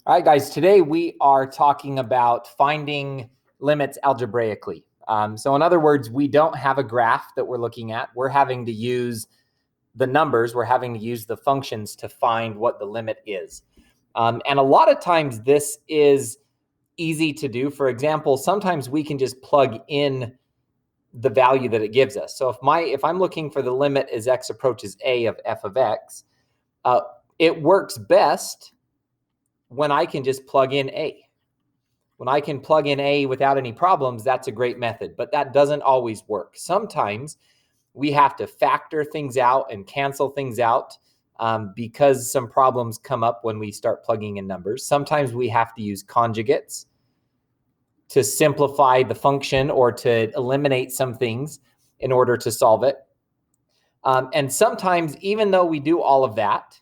All right, guys, today we are talking about finding limits algebraically. So in other words, we don't have a graph that we're looking at. We're having to use the numbers. We're having to use the functions to find what the limit is. And a lot of times this is easy to do. For example, sometimes we can just plug in the value that it gives us. So if I'm looking for the limit as x approaches a of f of x, it works best when I can just plug in a. When I can plug in a without any problems, that's a great method, but that doesn't always work. Sometimes we have to factor things out and cancel things out because some problems come up when we start plugging in numbers. Sometimes we have to use conjugates to simplify the function or to eliminate some things in order to solve it. And sometimes, even though we do all of that,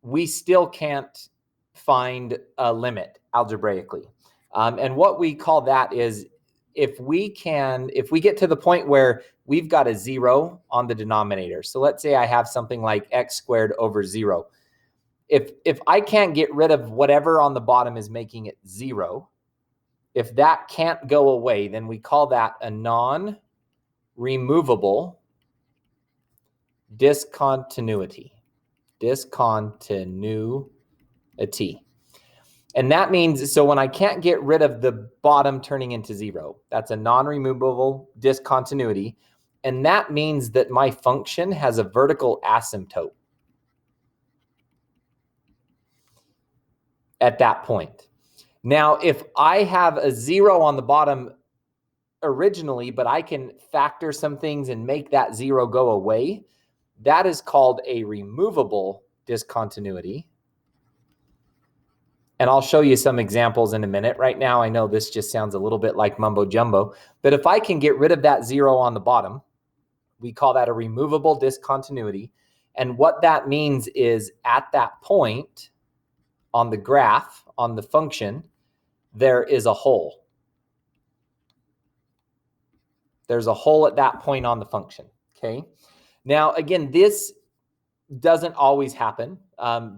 we still can't find a limit algebraically. And what we call that is if we get to the point where we've got a 0 on the denominator. So let's say I have something like x squared over 0. If I can't get rid of whatever on the bottom is making it 0, if that can't go away, then we call that a non-removable discontinuity. And that means, so when I can't get rid of the bottom turning into 0, that's a non-removable discontinuity. And that means that my function has a vertical asymptote at that point. Now, if I have a 0 on the bottom originally, but I can factor some things and make that 0 go away, that is called a removable discontinuity. And I'll show you some examples in a minute. Right now, I know this just sounds a little bit like mumbo jumbo, but if I can get rid of that 0 on the bottom, we call that a removable discontinuity. And what that means is at that point on the graph, on the function, there is a hole. There's a hole at that point on the function, okay? Now, again, this doesn't always happen.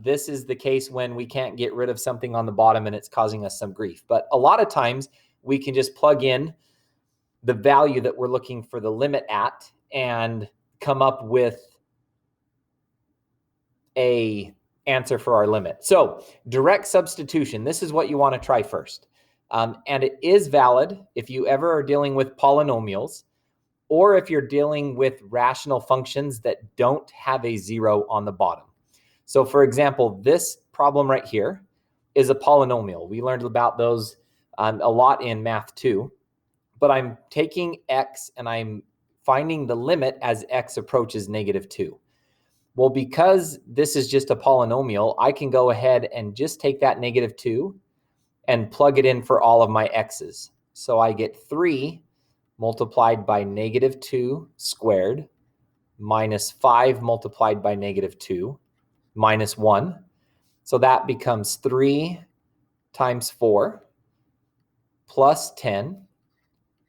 This is the case when we can't get rid of something on the bottom and it's causing us some grief. But a lot of times we can just plug in the value that we're looking for the limit at and come up with a answer for our limit. So direct substitution, this is what you want to try first. And it is valid if you ever are dealing with polynomials, or if you're dealing with rational functions that don't have a 0 on the bottom. So for example, this problem right here is a polynomial. We learned about those a lot in Math 2, but I'm taking x and I'm finding the limit as x approaches -2. Well, because this is just a polynomial, I can go ahead and just take that -2 and plug it in for all of my x's. So I get 3 multiplied by -2 squared minus 5 multiplied by -2 minus 1. So that becomes 3 times 4 plus 10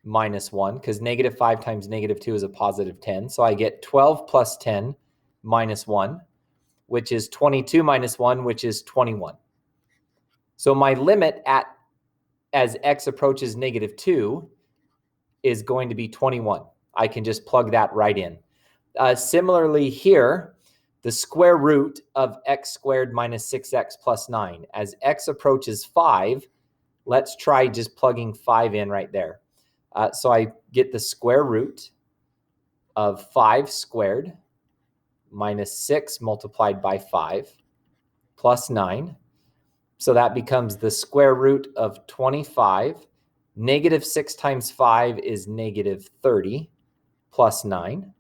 minus 1, because -5 times -2 is a positive 10. So I get 12 plus 10 minus 1, which is 22 minus 1, which is 21. So my limit as x approaches -2 is going to be 21. I can just plug that right in. Similarly here, the square root of x squared minus 6x plus 9. As x approaches 5, let's try just plugging 5 in right there. So I get the square root of 5 squared minus 6 multiplied by 5 plus 9. So that becomes the square root of 25. -6 times 5 is -30 plus 9.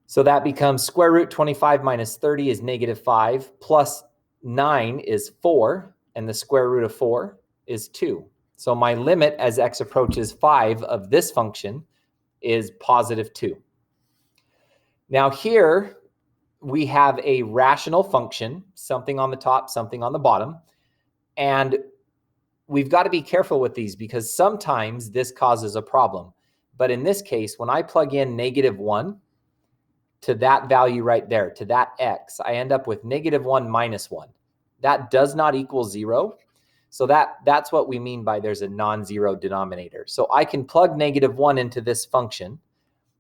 So that becomes square root 25 minus 30 is -5 plus 9 is 4, and the square root of 4 is 2. So my limit as x approaches 5 of this function is +2. Now here we have a rational function, something on the top, something on the bottom, and we've got to be careful with these because sometimes this causes a problem. But in this case, when I plug in -1 to that value right there, to that x, I end up with -1 minus 1. that does not equal 0. So that's what we mean by there's a non-zero denominator. So I can plug -1 into this function,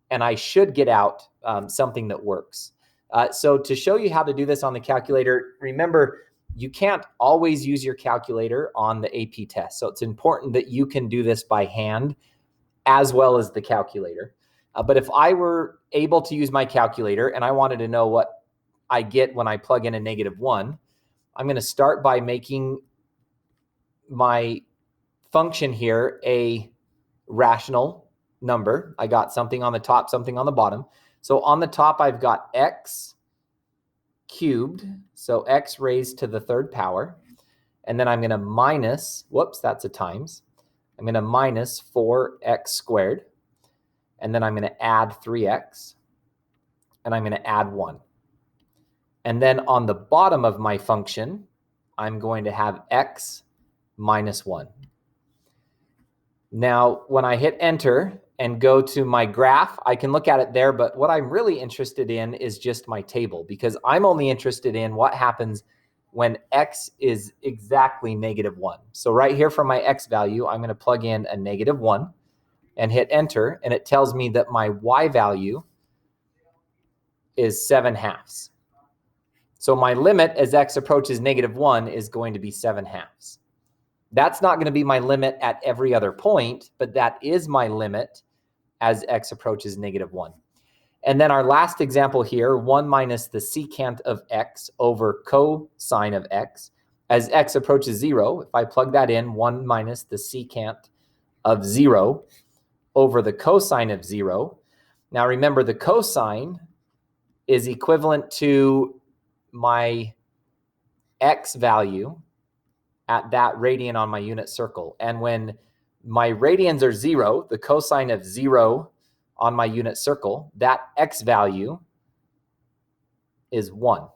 and I should get out something that works. So to show you how to do this on the calculator, remember, you can't always use your calculator on the AP test. So it's important that you can do this by hand as well as the calculator. But if I were able to use my calculator and I wanted to know what I get when I plug in a -1, I'm going to start by making my function here a rational number. I got something on the top, something on the bottom. So on the top, I've got x cubed, so x raised to the 3rd power. And then I'm going to minus, whoops, that's a times. I'm going to minus 4x squared. And then I'm going to add 3x. And I'm going to add 1. And then on the bottom of my function, I'm going to have x minus 1. Now, when I hit enter and go to my graph, I can look at it there, but what I'm really interested in is just my table, because I'm only interested in what happens when x is exactly -1. So right here for my x value, I'm going to plug in a -1 and hit enter, and it tells me that my y value is 7/2. So my limit as x approaches -1 is going to be 7/2. That's not going to be my limit at every other point, but that is my limit as x approaches -1. And then our last example here, 1 minus the secant of x over cosine of x. As x approaches 0, if I plug that in, 1 minus the secant of 0 over the cosine of 0. Now remember, the cosine is equivalent to my x value at that radian on my unit circle. And when my radians are 0, the cosine of 0 on my unit circle, that x value is 1.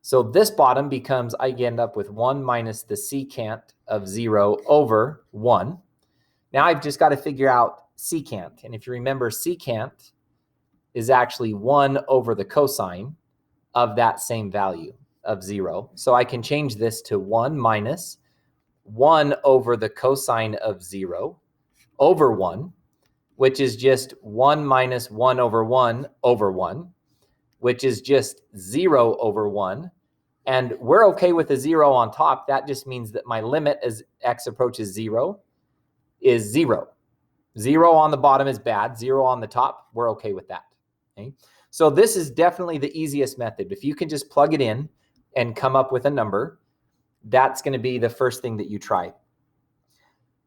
So this bottom becomes, I end up with 1 minus the secant of 0 over 1. Now I've just got to figure out secant. And if you remember, secant is actually 1 over the cosine of that same value of 0. So I can change this to 1 minus 1 over the cosine of 0 over 1, which is just 1 minus 1 over 1, which is just 0 over 1. And we're okay with a 0 on top. That just means that my limit as x approaches 0 is 0. 0 on the bottom is bad. 0 on the top, we're okay with that. Okay? So this is definitely the easiest method. If you can just plug it in and come up with a number, that's going to be the first thing that you try.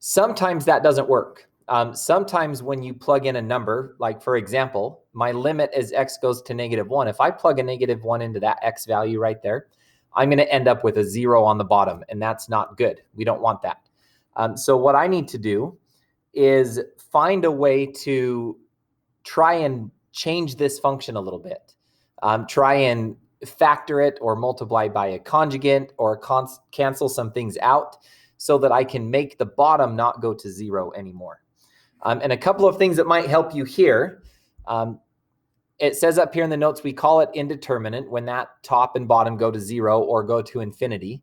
Sometimes that doesn't work. Sometimes when you plug in a number, like for example, my limit as x goes to -1, if I plug a -1 into that x value right there, I'm going to end up with a 0 on the bottom, and that's not good. We don't want that. So what I need to do is find a way to try and change this function a little bit. Try and factor it or multiply by a conjugate or cancel some things out so that I can make the bottom not go to 0 anymore. And a couple of things that might help you here. It says up here in the notes, we call it indeterminate when that top and bottom go to 0 or go to infinity,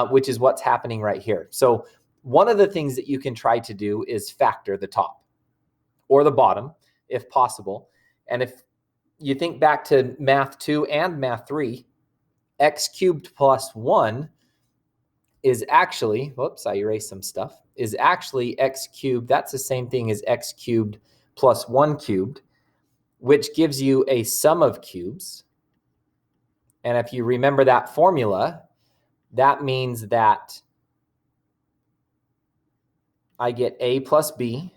which is what's happening right here. So one of the things that you can try to do is factor the top or the bottom if possible. And if you think back to math 2 and math 3, x cubed plus 1 is actually, whoops, I erased some stuff, is actually x cubed. That's the same thing as x cubed plus 1 cubed, which gives you a sum of cubes. And if you remember that formula, that means that I get a plus b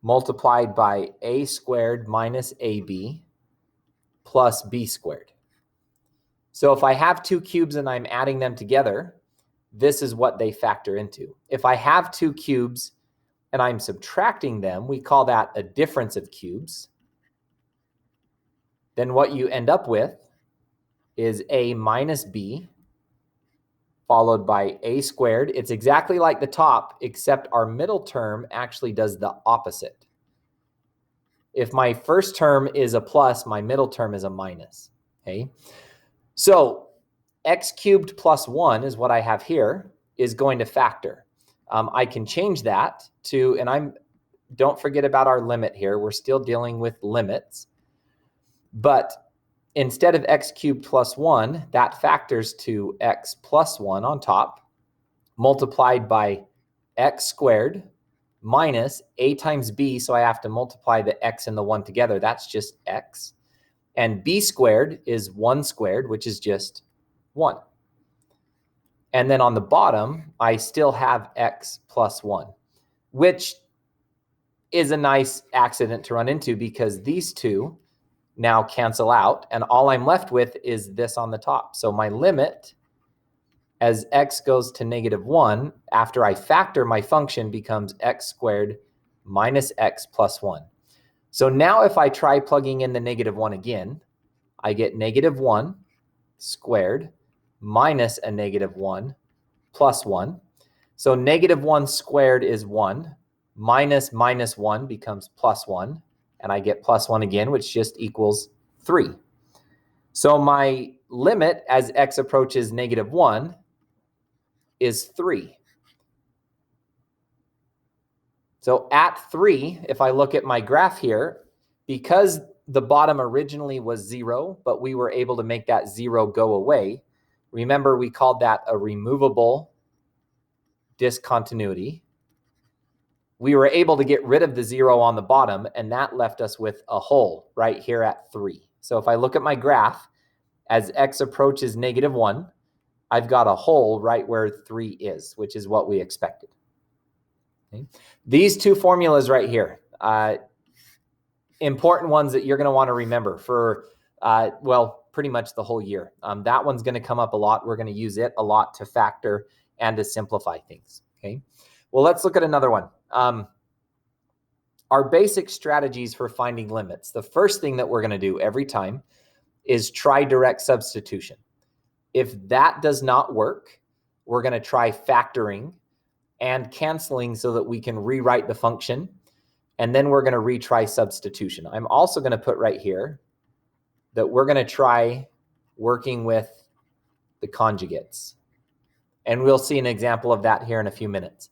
multiplied by a squared minus ab plus b squared. So if I have 2 cubes and I'm adding them together, this is what they factor into. If I have 2 cubes and I'm subtracting them, we call that a difference of cubes. Then what you end up with is a minus b followed by a squared. It's exactly like the top, except our middle term actually does the opposite. If my first term is a plus, my middle term is a minus. Okay. So x cubed plus 1 is what I have here, is going to factor. I can change that to, and don't forget about our limit here. We're still dealing with limits. But instead of x cubed plus 1, that factors to x plus 1 on top, multiplied by x squared minus a times b, so I have to multiply the x and the 1 together. That's just x. And b squared is 1 squared, which is just 1. And then on the bottom, I still have x plus 1, which is a nice accident to run into because these two now cancel out, and all I'm left with is this on the top. So my limit as x goes to -1 after I factor my function becomes x squared minus x plus 1. So now if I try plugging in the -1 again, I get -1 squared minus a -1 plus 1. So -1 squared is 1, minus -1 becomes plus 1, and I get plus 1 again, which just equals 3. So my limit as x approaches -1 is 3. So at 3, if I look at my graph here, because the bottom originally was 0, but we were able to make that 0 go away, remember we called that a removable discontinuity. We were able to get rid of the 0 on the bottom, and that left us with a hole right here at 3. So if I look at my graph, as x approaches -1, I've got a hole right where 3 is, which is what we expected. Okay. These two formulas right here, important ones that you're going to want to remember for, well, pretty much the whole year. That one's going to come up a lot. We're going to use it a lot to factor and to simplify things. Okay. Well, let's look at another one. Our basic strategies for finding limits. The first thing that we're going to do every time is try direct substitution. If that does not work, we're going to try factoring and canceling so that we can rewrite the function. And then we're going to retry substitution. I'm also going to put right here that we're going to try working with the conjugates. And we'll see an example of that here in a few minutes.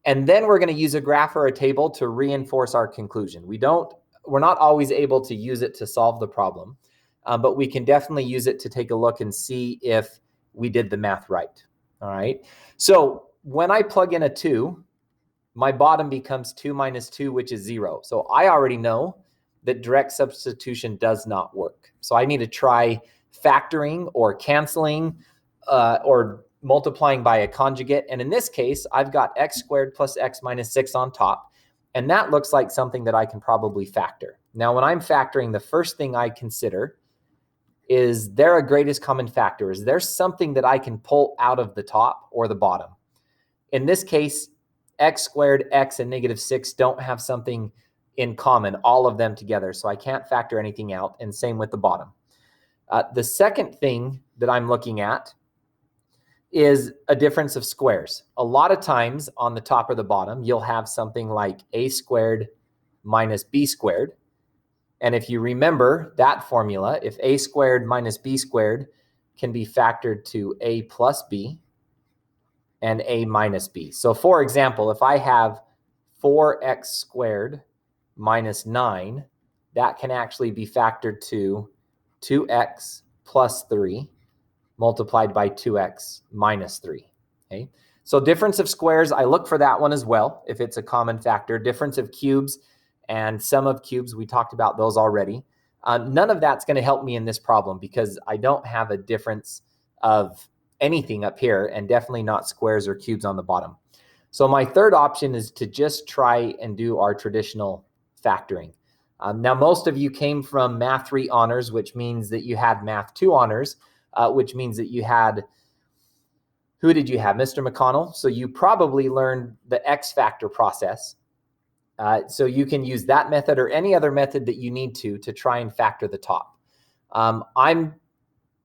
And then we're going to use a graph or a table to reinforce our conclusion. We're not always able to use it to solve the problem, but we can definitely use it to take a look and see if we did the math right. All right. So when I plug in a 2, my bottom becomes 2 minus 2, which is 0. So I already know that direct substitution does not work. So I need to try factoring or canceling or multiplying by a conjugate. And in this case, I've got x squared plus x minus 6 on top. And that looks like something that I can probably factor. Now, when I'm factoring, the first thing I consider is there a greatest common factor? Is there something that I can pull out of the top or the bottom? In this case, x squared, x, and -6 don't have something in common, all of them together. So I can't factor anything out, and same with the bottom. The second thing that I'm looking at is a difference of squares. A lot of times on the top or the bottom, you'll have something like a squared minus b squared. And if you remember that formula, if a squared minus b squared can be factored to a plus b and a minus b. So for example, if I have 4x squared minus 9, that can actually be factored to 2x plus 3 multiplied by 2x minus 3. Okay. So difference of squares, I look for that one as well, if it's a common factor. Difference of cubes and sum of cubes, we talked about those already. None of that's going to help me in this problem because I don't have a difference of anything up here, and definitely not squares or cubes on the bottom. So my third option is to just try and do our traditional factoring. Now, most of you came from Math 3 honors, which means that you had Math 2 honors, which means that you had, who did you have? Mr. McConnell. So you probably learned the X factor process. So you can use that method or any other method that you need to try and factor the top. I'm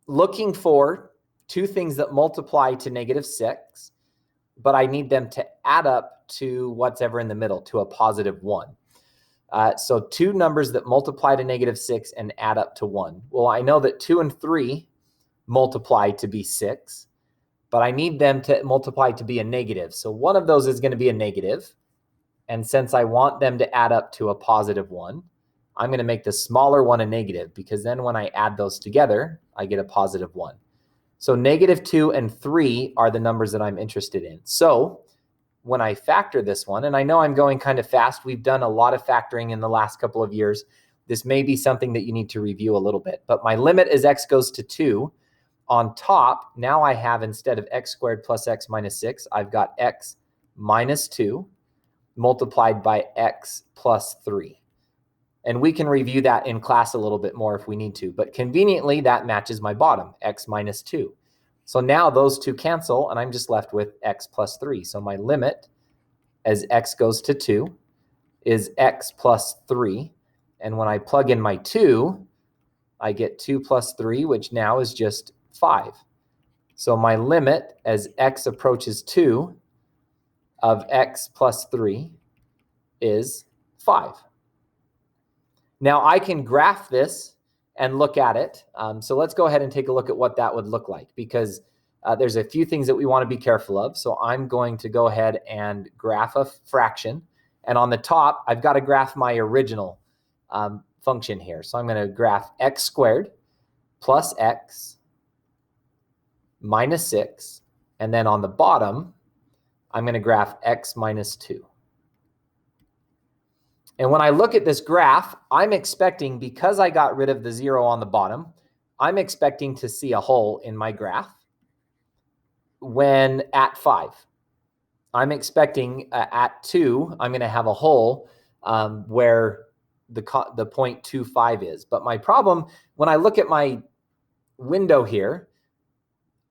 looking for two things that multiply to -6, but I need them to add up to what's ever in the middle, to a +1. So two numbers that multiply to -6 and add up to 1. Well, I know that 2 and 3 multiply to be 6, but I need them to multiply to be a negative. So one of those is going to be a negative. And since I want them to add up to a positive 1, I'm going to make the smaller one a negative, because then when I add those together, I get a positive 1. So -2 and 3 are the numbers that I'm interested in. So when I factor this one, and I know I'm going kind of fast, we've done a lot of factoring in the last couple of years. This may be something that you need to review a little bit, but my limit as x goes to 2. On top, now I have, instead of x squared plus x minus 6, I've got x minus 2 multiplied by x plus 3. And we can review that in class a little bit more if we need to, but conveniently that matches my bottom, x minus 2. So now those two cancel, and I'm just left with x plus 3. So my limit as x goes to 2 is x plus 3. And when I plug in my 2, I get 2 plus 3, which now is just 5. So my limit as x approaches 2 of x plus 3 is 5. Now I can graph this and look at it. So let's go ahead and take a look at what that would look like, because there's a few things that we want to be careful of. So I'm going to go ahead and graph a fraction. And on the top, I've got to graph my original function here. So I'm going to graph x squared plus x minus 6. And then on the bottom, I'm going to graph x minus 2. And when I look at this graph, I'm expecting, because I got rid of the 0 on the bottom, I'm expecting to see a hole in my graph when at 5. I'm expecting at 2, I'm going to have a hole where the 0.25 is. But my problem, when I look at my window here,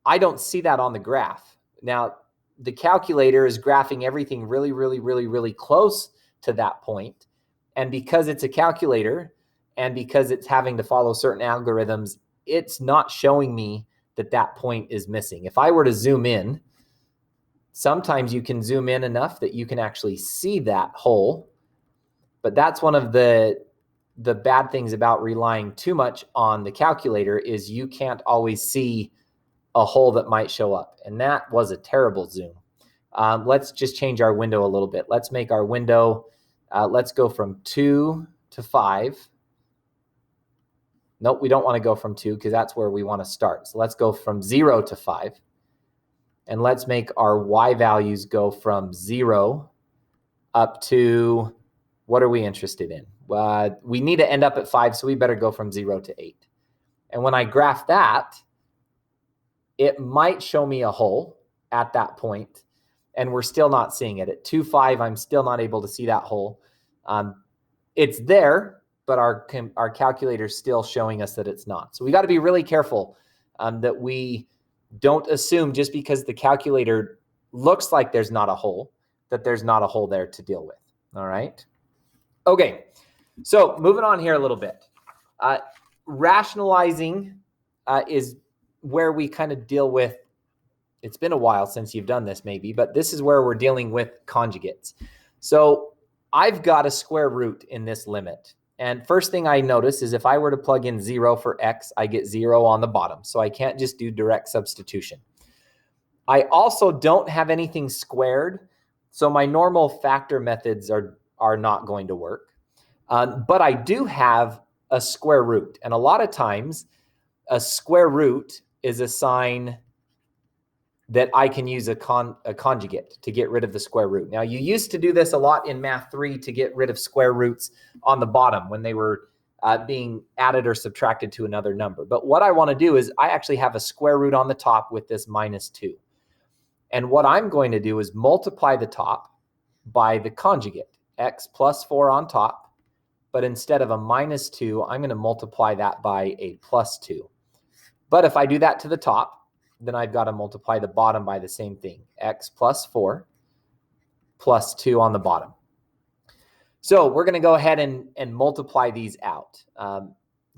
I don't see that on the graph. Now, the calculator is graphing everything really, really, really, really close to that point. And because it's a calculator, and because it's having to follow certain algorithms, it's not showing me that that point is missing. If I were to zoom in, sometimes you can zoom in enough that you can actually see that hole. But that's one of the bad things about relying too much on the calculator, is you can't always see a hole that might show up. And that was a terrible zoom. Let's just change our window a little bit. Let's make our window, let's go from 2 to 5. Nope, we don't want to go from 2, because that's where we want to start. So let's go from 0 to 5. And let's make our y values go from 0 up to, what are we interested in? We need to end up at 5, so we better go from 0 to 8. And when I graph that, it might show me a hole at that point, and we're still not seeing it. At 2, 5, I'm still not able to see that hole. It's there, but our calculator's still showing us that it's not. So we got to be really careful that we don't assume, just because the calculator looks like there's not a hole, that there's not a hole there to deal with. All right. Okay. So moving on here a little bit. Rationalizing is where we kind of deal with, it's been a while since you've done this maybe, but this is where we're dealing with conjugates. So I've got a square root in this limit. And first thing I notice is if I were to plug in 0 for x, I get 0 on the bottom. So I can't just do direct substitution. I also don't have anything squared, so my normal factor methods are not going to work. But I do have a square root. And a lot of times, a square root is a sign that I can use a conjugate to get rid of the square root. Now, you used to do this a lot in Math 3 to get rid of square roots on the bottom when they were being added or subtracted to another number. But what I want to do is I actually have a square root on the top with this -2. And what I'm going to do is multiply the top by the conjugate, x plus 4 on top. But instead of a -2, I'm going to multiply that by a +2. But if I do that to the top, then I've got to multiply the bottom by the same thing, x plus 4 plus 2 on the bottom. So we're going to go ahead and multiply these out. A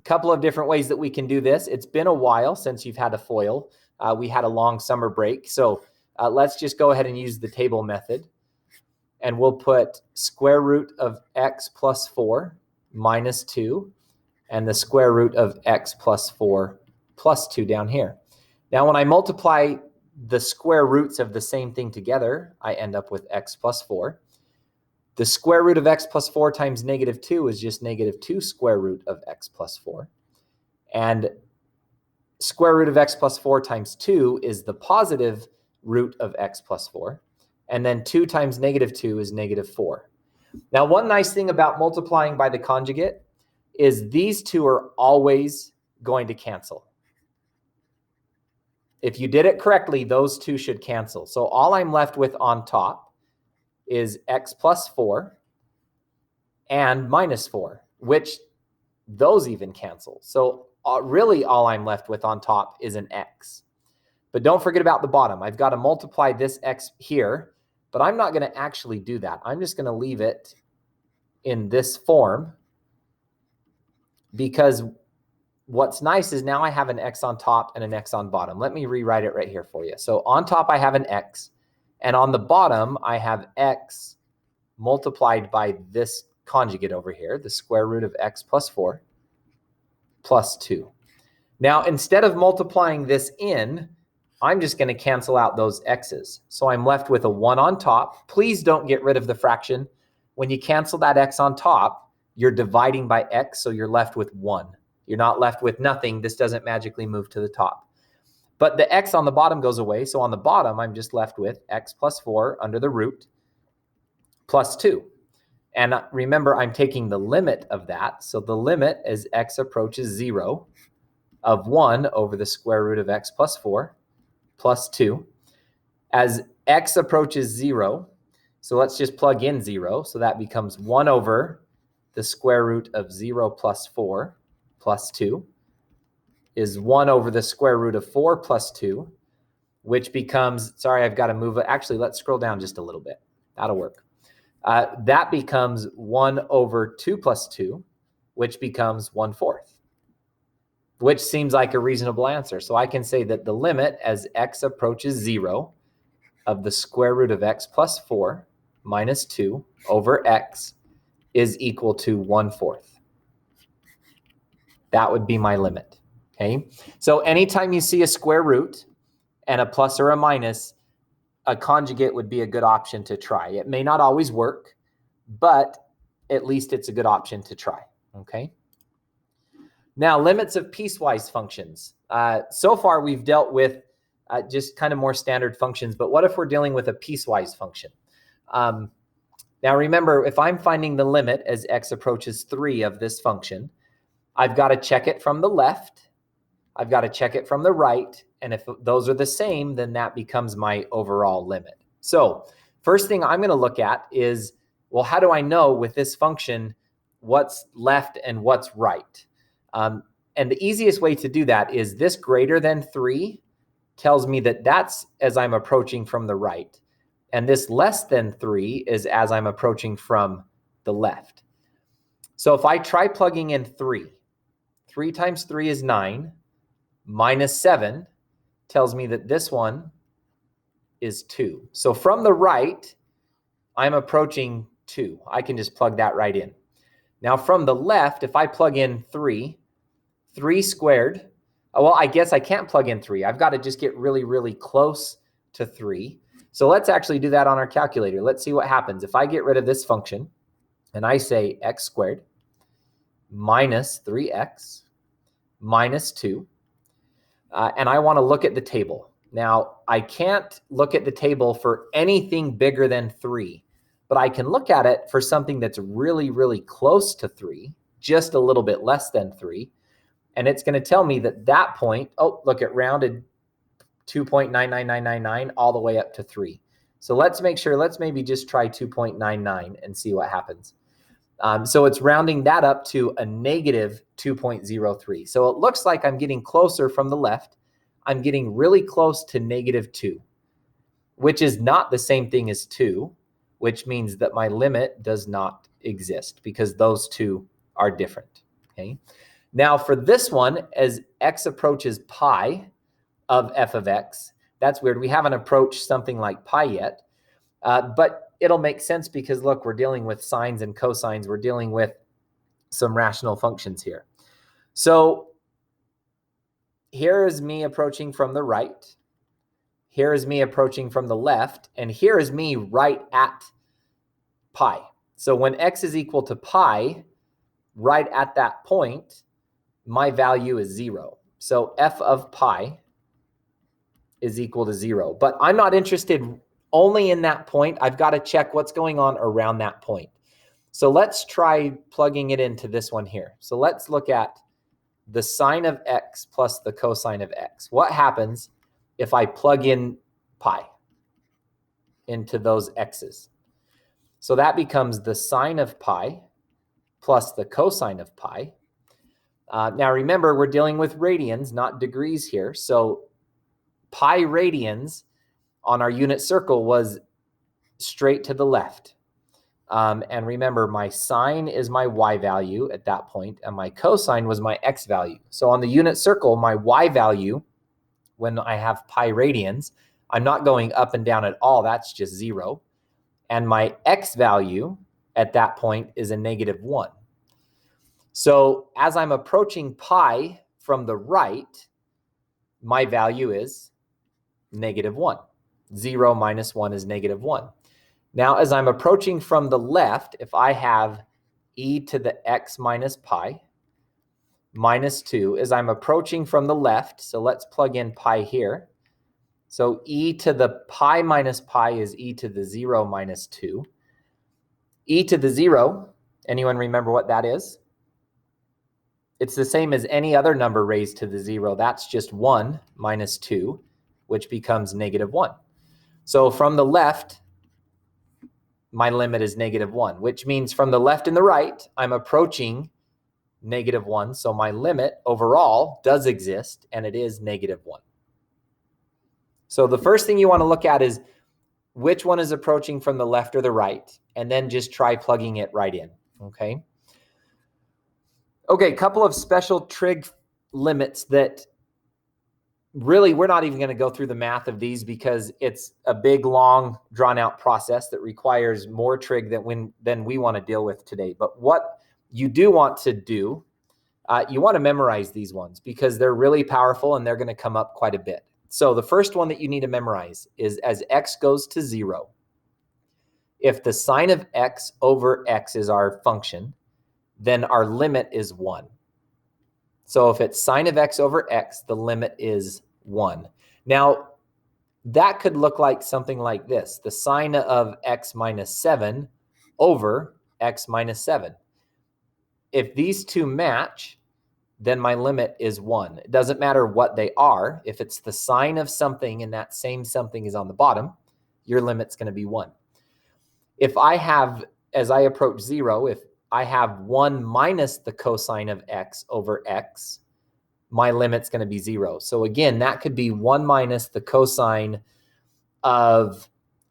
couple of different ways that we can do this. It's been a while since you've had a FOIL. We had a long summer break. So let's just go ahead and use the table method. And we'll put square root of x plus 4 minus 2 and the square root of x plus 4 plus 2 down here. Now, when I multiply the square roots of the same thing together, I end up with x plus 4. The square root of x plus 4 times negative 2 is just negative 2 square root of x plus 4. And square root of x plus 4 times 2 is the positive root of x plus 4. And then 2 times negative 2 is negative 4. Now, one nice thing about multiplying by the conjugate is these two are always going to cancel. If you did it correctly, those two should cancel. So all I'm left with on top is x plus 4 and minus 4, which those even cancel. So really all I'm left with on top is an x. But don't forget about the bottom. I've got to multiply this x here, but I'm not going to actually do that. I'm just going to leave it in this form because what's nice is now I have an x on top and an x on bottom. Let me rewrite it right here for you. So on top I have an x, and on the bottom I have x multiplied by this conjugate over here, the square root of x plus 4 plus 2. Now, instead of multiplying this in, I'm just going to cancel out those x's. So I'm left with a 1 on top. Please don't get rid of the fraction. When you cancel that x on top, you're dividing by x, so you're left with 1. You're not left with nothing. This doesn't magically move to the top. But the x on the bottom goes away, so on the bottom, I'm just left with x plus 4 under the root plus 2. And remember, I'm taking the limit of that. So the limit as x approaches 0 of 1 over the square root of x plus 4 plus 2. As x approaches 0, so let's just plug in 0. So that becomes 1 over the square root of 0 plus 4 plus 2 is 1 over the square root of 4 plus 2, which becomes, sorry, I've got to move it. Actually, let's scroll down just a little bit. That'll work. That becomes 1 over 2 plus 2, which becomes 1/4, which seems like a reasonable answer. So I can say that the limit as x approaches 0 of the square root of x plus 4 minus 2 over x is equal to 1/4. That would be my limit, okay? So anytime you see a square root and a plus or a minus, a conjugate would be a good option to try. It may not always work, but at least it's a good option to try, okay? Now, limits of piecewise functions. So far, we've dealt with just kind of more standard functions, but what if we're dealing with a piecewise function? Now, remember, if I'm finding the limit as x approaches 3 of this function, I've got to check it from the left, I've got to check it from the right, and if those are the same, then that becomes my overall limit. So first thing I'm going to look at is, well, how do I know with this function what's left and what's right? And the easiest way to do that is this greater than 3 tells me that that's as I'm approaching from the right. And this less than 3 is as I'm approaching from the left. So if I try plugging in 3 times 3 is 9, minus 7 tells me that this one is 2. So from the right, I'm approaching 2. I can just plug that right in. Now from the left, if I plug in 3 squared, well, I guess I can't plug in 3. I've got to just get really, really close to 3. So let's actually do that on our calculator. Let's see what happens. If I get rid of this function and I say x squared minus 3x minus 2, and I want to look at the table. Now, I can't look at the table for anything bigger than 3, but I can look at it for something that's really, really close to 3, just a little bit less than 3. And it's going to tell me that that point, oh, look, it rounded 2.99999 all the way up to 3. So let's make sure, let's maybe just try 2.99 and see what happens. So it's rounding that up to a negative 2.03. So it looks like I'm getting closer from the left. I'm getting really close to negative 2, which is not the same thing as 2, which means that my limit does not exist because those two are different, okay? Now for this one, as x approaches pi of f of x, that's weird. We haven't approached something like pi yet, but it'll make sense because look, we're dealing with sines and cosines. We're dealing with some rational functions here. So here is me approaching from the right. Here is me approaching from the left. And here is me right at pi. So when x is equal to pi, right at that point, my value is 0. So f of pi is equal to 0. But I'm not interested only in that point. I've got to check what's going on around that point. So let's try plugging it into this one here. So let's look at the sine of x plus the cosine of x. What happens if I plug in pi into those x's? So that becomes the sine of pi plus the cosine of pi. Now remember, we're dealing with radians, not degrees here. So pi radians on our unit circle was straight to the left. And remember, my sine is my y value at that point, and my cosine was my x value. So on the unit circle, my y value, when I have pi radians, I'm not going up and down at all. That's just 0. And my x value at that point is a -1. So as I'm approaching pi from the right, my value is -1. 0 minus 1 is -1. Now, as I'm approaching from the left, if I have e to the x minus pi minus 2, as I'm approaching from the left, so let's plug in pi here. So e to the pi minus pi is e to the 0 minus 2. E to the 0, anyone remember what that is? It's the same as any other number raised to the 0. That's just 1 minus 2, which becomes -1. So from the left, my limit is -1, which means from the left and the right, I'm approaching -1. So my limit overall does exist, and it is -1. So the first thing you want to look at is which one is approaching from the left or the right, and then just try plugging it right in, okay? Okay, a couple of special trig limits that really we're not even going to go through the math of these because it's a big, long, drawn-out process that requires more trig than we want to deal with today. But what you do want to do, you want to memorize these ones because they're really powerful and they're going to come up quite a bit. So the first one that you need to memorize is as x goes to 0, if the sine of x over x is our function, then our limit is 1. So if it's sine of x over x, the limit is 1. Now, that could look like something like this. The sine of x minus 7 over x minus 7. If these two match, then my limit is 1. It doesn't matter what they are. If it's the sine of something and that same something is on the bottom, your limit's going to be 1. If I have, as I approach 0, if I have 1 minus the cosine of x over x, my limit's going to be 0. So again, that could be 1 minus the cosine of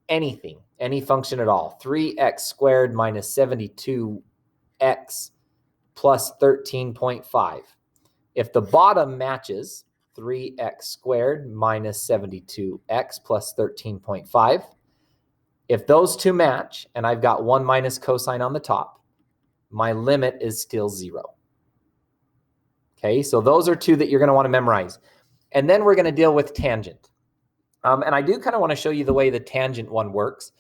anything, any function at all. 3x squared minus 72x plus 13.5. If the bottom matches 3x squared minus 72x plus 13.5, if those two match and I've got 1 minus cosine on the top, my limit is still 0. Okay, so those are two that you're going to want to memorize. And then we're going to deal with tangent. And I do kind of want to show you the way the tangent one works.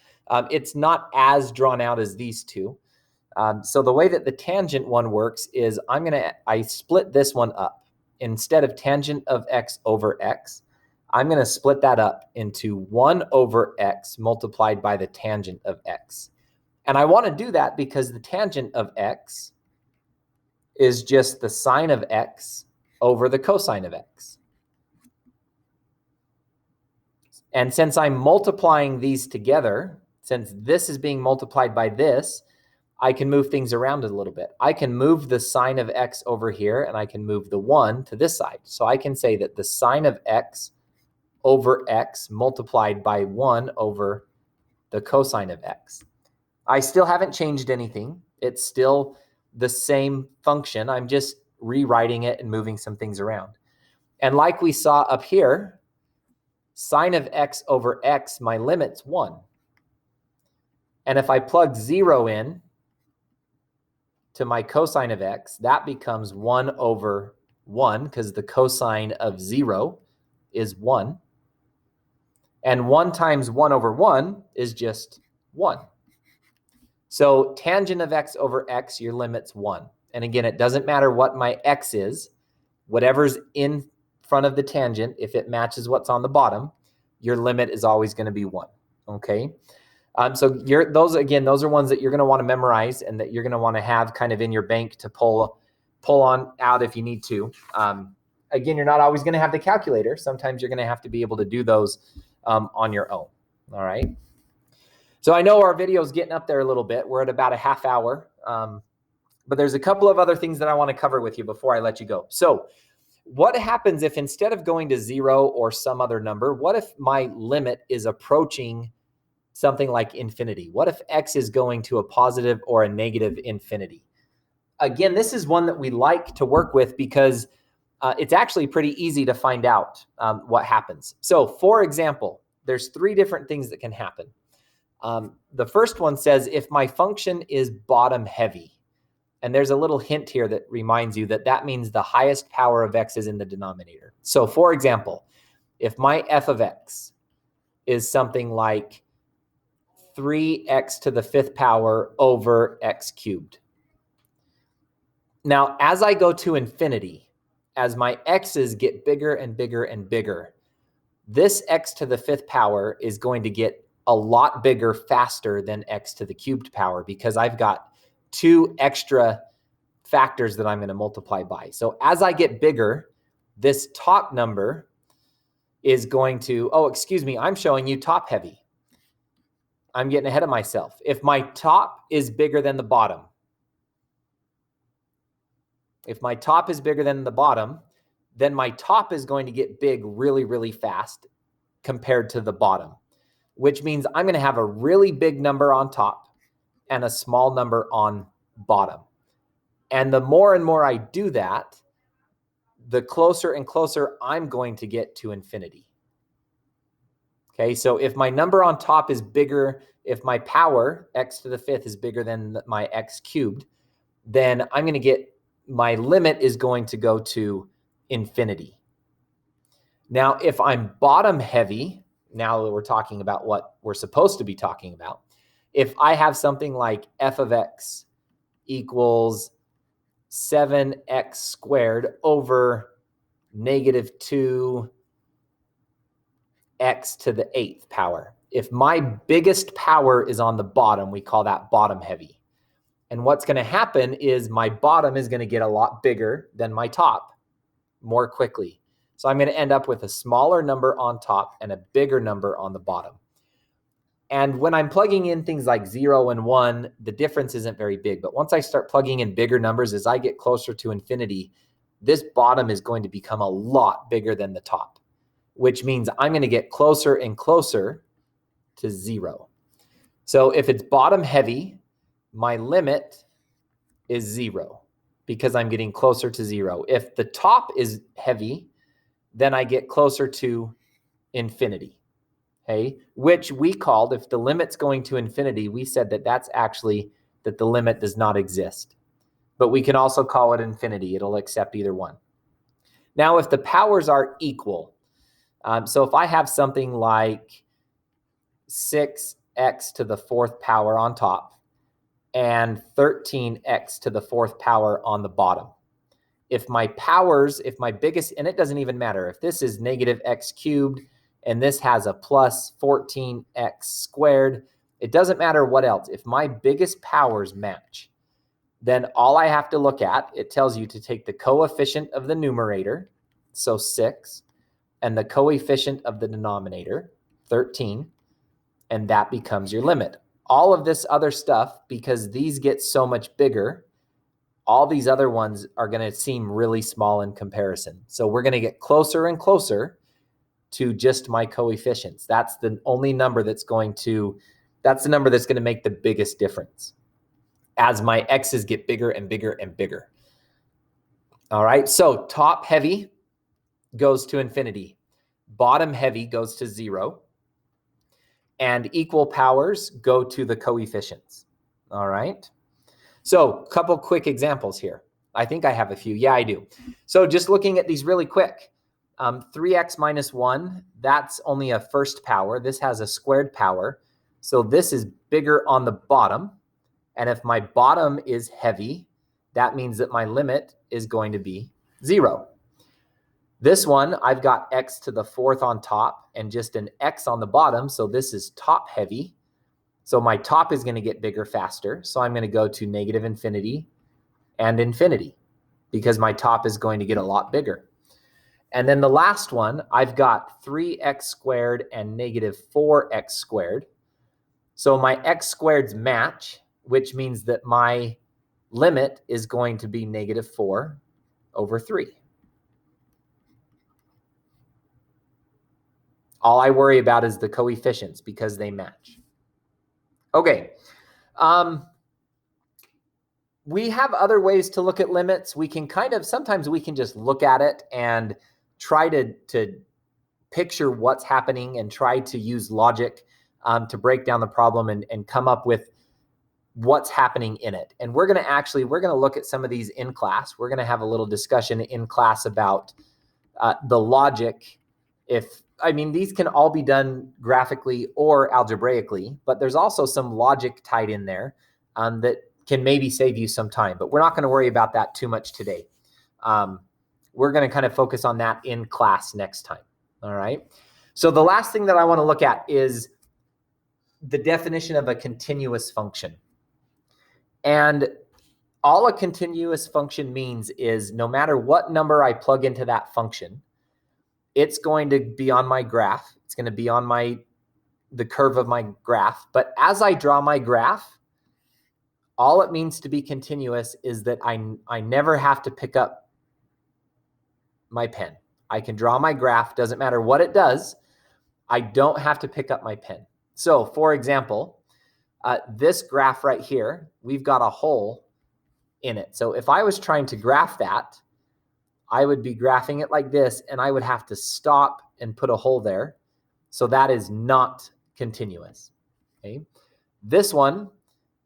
It's not as drawn out as these two. So the way that the tangent one works is I split this one up. Instead of tangent of x over x, I'm going to split that up into 1 over x multiplied by the tangent of x. And I want to do that because the tangent of x is just the sine of x over the cosine of x. And since I'm multiplying these together, since this is being multiplied by this, I can move things around a little bit. I can move the sine of x over here, and I can move the 1 to this side. So I can say that the sine of x over x multiplied by 1 over the cosine of x. I still haven't changed anything. It's still the same function. I'm just rewriting it and moving some things around. And like we saw up here, sine of x over x, my limit's 1. And if I plug 0 in to my cosine of x, that becomes 1 over 1 because the cosine of 0 is 1. And 1 times 1 over 1 is just 1. So tangent of x over x, your limit's 1. And again, it doesn't matter what my x is. Whatever's in front of the tangent, if it matches what's on the bottom, your limit is always going to be 1. Okay? So those are ones that you're going to want to memorize and that you're going to want to have kind of in your bank to pull on out if you need to. Again, you're not always going to have the calculator. Sometimes you're going to have to be able to do those on your own. All right. So I know our video is getting up there a little bit. We're at about a half hour. But there's a couple of other things that I want to cover with you before I let you go. So what happens if instead of going to 0 or some other number, what if my limit is approaching something like infinity? What if x is going to a positive or a negative infinity? Again, this is one that we like to work with because it's actually pretty easy to find out what happens. So for example, there's 3 different things that can happen. The first one says if my function is bottom heavy, and there's a little hint here that reminds you that that means the highest power of x is in the denominator. So for example, if my f of x is something like 3x to the 5th power over x cubed. Now, as I go to infinity, as my x's get bigger and bigger and bigger, this x to the 5th power is going to get a lot bigger faster than x to the cubed power because I've got 2 extra factors that I'm going to multiply by. So as I get bigger, this top number is going to, I'm showing you top heavy. I'm getting ahead of myself. If my top is bigger than the bottom, then my top is going to get big really, really fast compared to the bottom, which means I'm going to have a really big number on top and a small number on bottom. And the more and more I do that, the closer and closer I'm going to get to infinity. Okay, so if my number on top is bigger, if my power, x to the 5th, is bigger than my x cubed, then I'm going to get, my limit is going to go to infinity. Now, if I'm bottom heavy, now that we're talking about what we're supposed to be talking about, if I have something like f of x equals 7x squared over negative 2x to the 8th power. If my biggest power is on the bottom, we call that bottom heavy. And what's going to happen is my bottom is going to get a lot bigger than my top more quickly. So I'm going to end up with a smaller number on top and a bigger number on the bottom. And when I'm plugging in things like 0 and 1, the difference isn't very big. But once I start plugging in bigger numbers, as I get closer to infinity, this bottom is going to become a lot bigger than the top, which means I'm going to get closer and closer to 0. So if it's bottom heavy, my limit is 0 because I'm getting closer to 0. If the top is heavy, then I get closer to infinity. Okay, which we called, if the limit's going to infinity, we said that that's actually that the limit does not exist. But we can also call it infinity. It'll accept either one. Now, if the powers are equal, so if I have something like 6x to the 4th power on top and 13x to the 4th power on the bottom, if my biggest, and it doesn't even matter, if this is negative x cubed, and this has a plus 14x squared, it doesn't matter what else. If my biggest powers match, then all I have to look at, it tells you to take the coefficient of the numerator, so 6, and the coefficient of the denominator, 13, and that becomes your limit. All of this other stuff, because these get so much bigger, all these other ones are going to seem really small in comparison. So we're going to get closer and closer to just my coefficients. That's the only number that's going to make the biggest difference as my x's get bigger and bigger and bigger. All right, so top heavy goes to infinity. Bottom heavy goes to 0. And equal powers go to the coefficients. All right, so a couple quick examples here. I think I have a few. Yeah, I do. So just looking at these really quick, 3x minus 1, that's only a first power. This has a squared power. So this is bigger on the bottom. And if my bottom is heavy, that means that my limit is going to be 0. This one, I've got x to the 4th on top and just an x on the bottom. So this is top heavy. So my top is going to get bigger faster. So I'm going to go to negative infinity and infinity because my top is going to get a lot bigger. And then the last one, I've got 3x squared and negative 4x squared. So my x squareds match, which means that my limit is going to be negative 4 over 3. All I worry about is the coefficients because they match. Okay. We have other ways to look at limits. We can sometimes we can just look at it and try to picture what's happening and try to use logic to break down the problem and come up with what's happening in it. And we're going to look at some of these in class. We're going to have a little discussion in class about the logic. These can all be done graphically or algebraically, but there's also some logic tied in there that can maybe save you some time, but we're not going to worry about that too much today. We're going to kind of focus on that in class next time. All right. So the last thing that I want to look at is the definition of a continuous function. And all a continuous function means is no matter what number I plug into that function, it's going to be on my graph. It's going to be on the curve of my graph. But as I draw my graph, all it means to be continuous is that I never have to pick up my pen. I can draw my graph, doesn't matter what it does. I don't have to pick up my pen. So for example, this graph right here, we've got a hole in it. So if I was trying to graph that, I would be graphing it like this, and I would have to stop and put a hole there. So that is not continuous. Okay. This one,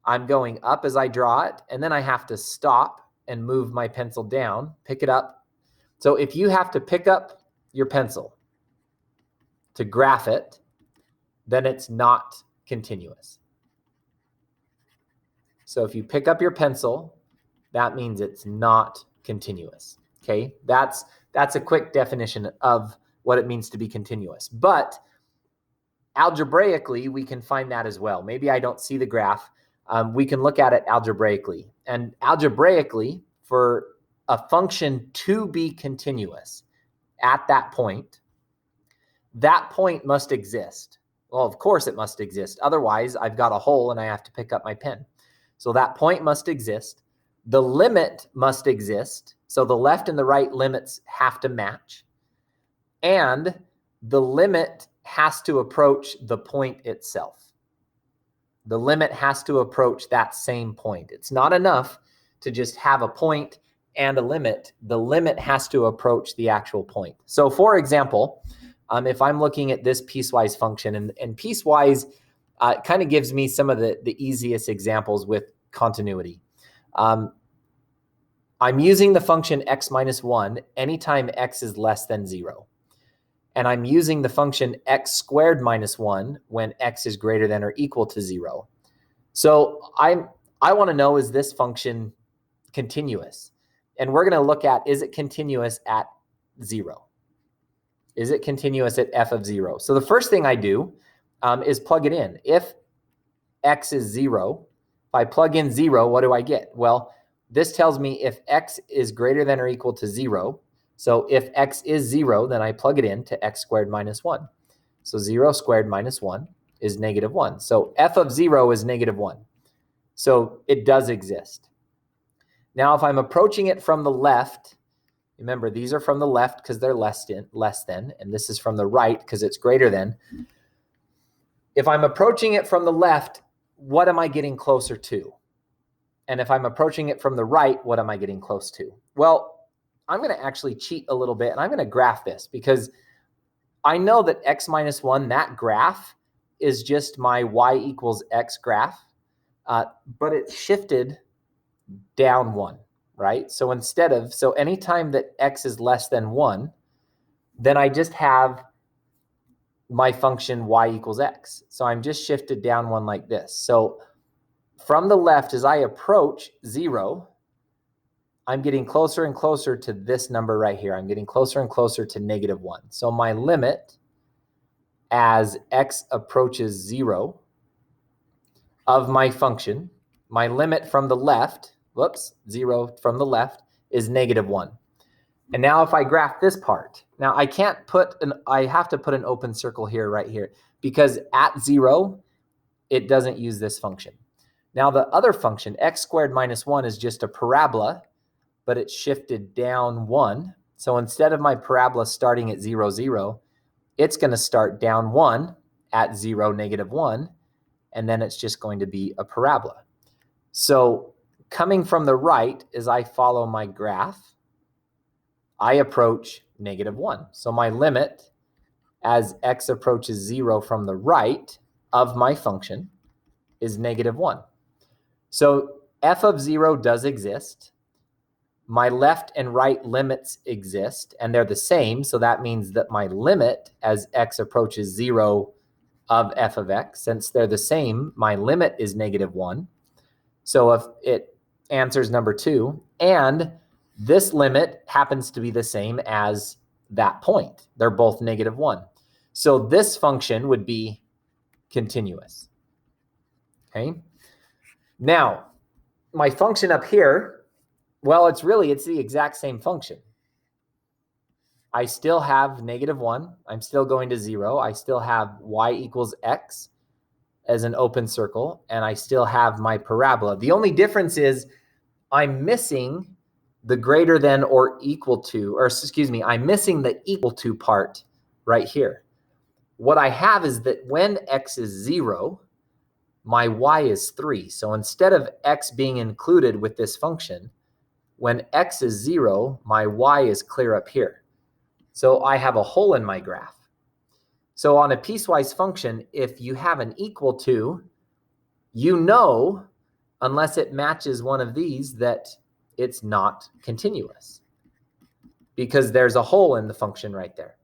I'm going up as I draw it, and then I have to stop and move my pencil down, pick it up. So if you have to pick up your pencil to graph it, then it's not continuous. So if you pick up your pencil, that means it's not continuous. Okay, that's a quick definition of what it means to be continuous. But algebraically, we can find that as well. Maybe I don't see the graph. We can look at it algebraically. And algebraically, for a function to be continuous at that point must exist. Well, of course it must exist. Otherwise, I've got a hole and I have to pick up my pen. So that point must exist. The limit must exist. So the left and the right limits have to match. And the limit has to approach the point itself. The limit has to approach that same point. It's not enough to just have a point and a limit. The limit has to approach the actual point. So for example, if I'm looking at this piecewise function, and piecewise kind of gives me some of the easiest examples with continuity. I'm using the function x minus 1 anytime x is less than 0. And I'm using the function x squared minus 1 when x is greater than or equal to 0. So I want to know, is this function continuous? And we're going to look at, is it continuous at 0? Is it continuous at f of 0? So the first thing I do is plug it in. If x is 0, if I plug in 0, what do I get? Well, this tells me if x is greater than or equal to 0. So if x is 0, then I plug it in to x squared minus 1. So 0 squared minus 1 is negative 1. So f of 0 is negative 1. So it does exist. Now, if I'm approaching it from the left, remember, these are from the left because they're less than, and this is from the right because it's greater than. If I'm approaching it from the left, what am I getting closer to? And if I'm approaching it from the right, what am I getting close to? Well, I'm going to actually cheat a little bit, and I'm going to graph this because I know that x minus 1, that graph is just my y equals x graph, but it's shifted down 1. right? So so anytime that x is less than 1, then I just have my function y equals x. So I'm just shifted down 1 like this. So from the left, as I approach 0, I'm getting closer and closer to this number right here. I'm getting closer and closer to -1. So my limit as x approaches 0 of my function, my limit from the left, 0 from the left, is -1. And now if I graph this part, now I have to put an open circle here, right here, because at 0, it doesn't use this function. Now the other function, x squared minus 1, is just a parabola, but it's shifted down 1. So instead of my parabola starting at 0, 0, it's going to start down 1 at 0, -1, and then it's just going to be a parabola. So coming from the right, as I follow my graph, I approach -1. So my limit as x approaches 0 from the right of my function is -1. So f of 0 does exist. My left and right limits exist, and they're the same. So that means that my limit as x approaches 0 of f of x, since they're the same, my limit is -1. So if it answers number 2, and this limit happens to be the same as that point. They're both -1. So this function would be continuous. Okay. Now, my function up here, well, it's the exact same function. I still have -1. I'm still going to 0. I still have y equals x as an open circle, and I still have my parabola. The only difference is I'm missing the greater than or equal to, or excuse me, I'm missing the equal to part right here. What I have is that when x is 0, my y is 3. So instead of x being included with this function, when x is 0, my y is clear up here. So I have a hole in my graph. So on a piecewise function, if you have an equal to, you know, unless it matches one of these, that it's not continuous, because there's a hole in the function right there.